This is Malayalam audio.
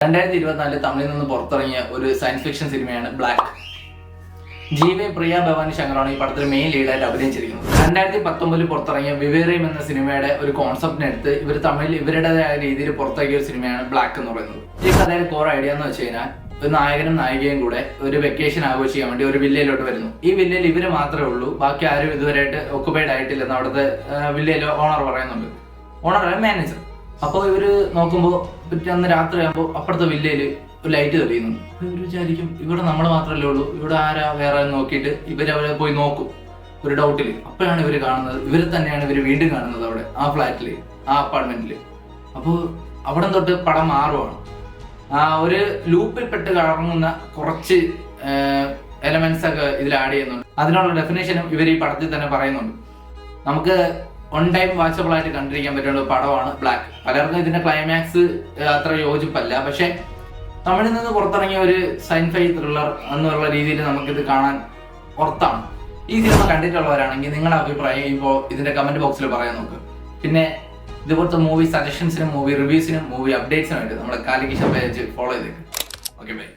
2024 തമിഴിൽ നിന്ന് പുറത്തിറങ്ങിയ ഒരു സയൻസ് ഫിക്ഷൻ സിനിമയാണ് ബ്ലാക്ക്. ജീവ പ്രിയ ഭവാനി ശങ്കറാണ് ഈ പടത്തിൽ മെയിൻ ലീഡായിട്ട് അഭിനയിച്ചിരിക്കുന്നത്. 2019 പുറത്തിറങ്ങിയ വിവേറിയം എന്ന സിനിമയുടെ ഒരു കോൺസെപ്റ്റിനെടുത്ത് ഇവർ തമിഴിൽ ഇവരുടേതായ രീതിയിൽ പുറത്തിറക്കിയ ഒരു സിനിമയാണ് ബ്ലാക്ക് എന്ന് പറയുന്നത്. ഈ കഥയുടെ കോർ ഐഡിയ എന്ന് വെച്ച് കഴിഞ്ഞാൽ ഒരു നായകനും നായികയും കൂടെ ഒരു വെക്കേഷൻ ആഘോഷിക്കാൻ വേണ്ടി ഒരു വില്ലയിലോട്ട് വരുന്നു. ഈ വില്ലയിൽ ഇവര് മാത്രമേ ഉള്ളൂ, ബാക്കി ആരും ഇതുവരെയായിട്ട് ഒക്കുപൈഡ് ആയിട്ടില്ലെന്ന് അവിടുത്തെ വില്ലയിലെ ഓണർ പറയുന്നുണ്ട്. Owner manager. അപ്പോൾ ഇവര് നോക്കുമ്പോൾ പിറ്റേന്ന് രാത്രി ആകുമ്പോൾ അപ്പുറത്തെ വില്ലയിൽ ഒരു ലൈറ്റ് തെളിയുന്നുണ്ട്. ഇവർ വിചാരിക്കും ഇവിടെ നമ്മൾ മാത്രമല്ലേ ഉള്ളൂ, ഇവിടെ ആരാ വേറെ നോക്കിയിട്ട് ഇവരവിടെ പോയി നോക്കും ഒരു ഡൗട്ടിൽ. അപ്പോഴാണ് ഇവർ കാണുന്നത്, ഇവരെ തന്നെയാണ് ഇവർ വീണ്ടും കാണുന്നത് അവിടെ ആ ഫ്ലാറ്റിൽ, ആ അപ്പാർട്ട്മെന്റിൽ. അപ്പോൾ അവിടെ തൊട്ട് പടം മാറുവാണ്. ഒരു ലൂപ്പിൽ പെട്ട് കറങ്ങുന്ന കുറച്ച് എലമെന്റ്സ് ഒക്കെ ഇതിൽ ആഡ് ചെയ്യുന്നുണ്ട്. അതിനുള്ള ഡെഫിനേഷനും ഇവർ ഈ പടത്തിൽ തന്നെ പറയുന്നുണ്ട്. നമുക്ക് ഓൺ ടൈം വാച്ചബിൾ ആയിട്ട് കണ്ടിരിക്കാൻ പറ്റുന്ന പടമാണ് ബ്ലാക്ക്. പലർക്കും ഇതിന്റെ ക്ലൈമാക്സ് അത്ര യോജിപ്പല്ല, പക്ഷെ തമിഴിൽ നിന്ന് പുറത്തിറങ്ങിയ ഒരു സയൻഫൈ ത്രില്ലർ എന്നുള്ള രീതിയിൽ നമുക്കിത് കാണാൻ പുറത്താണ്. ഈ സിനിമ കണ്ടിട്ടുള്ളവരാണെങ്കിൽ നിങ്ങളുടെ അഭിപ്രായം ഇപ്പോൾ ഇതിന്റെ കമന്റ് ബോക്സിൽ പറയാൻ നോക്ക്. പിന്നെ ഇതുപോലത്തെ മൂവി സജഷൻസിനും മൂവി റിവ്യൂസിനും മൂവി അപ്ഡേറ്റ്സിനും ആയിട്ട് നമ്മുടെ കാലിക് പേജ് ഫോളോ ചെയ്തേക്കും. Okay bye.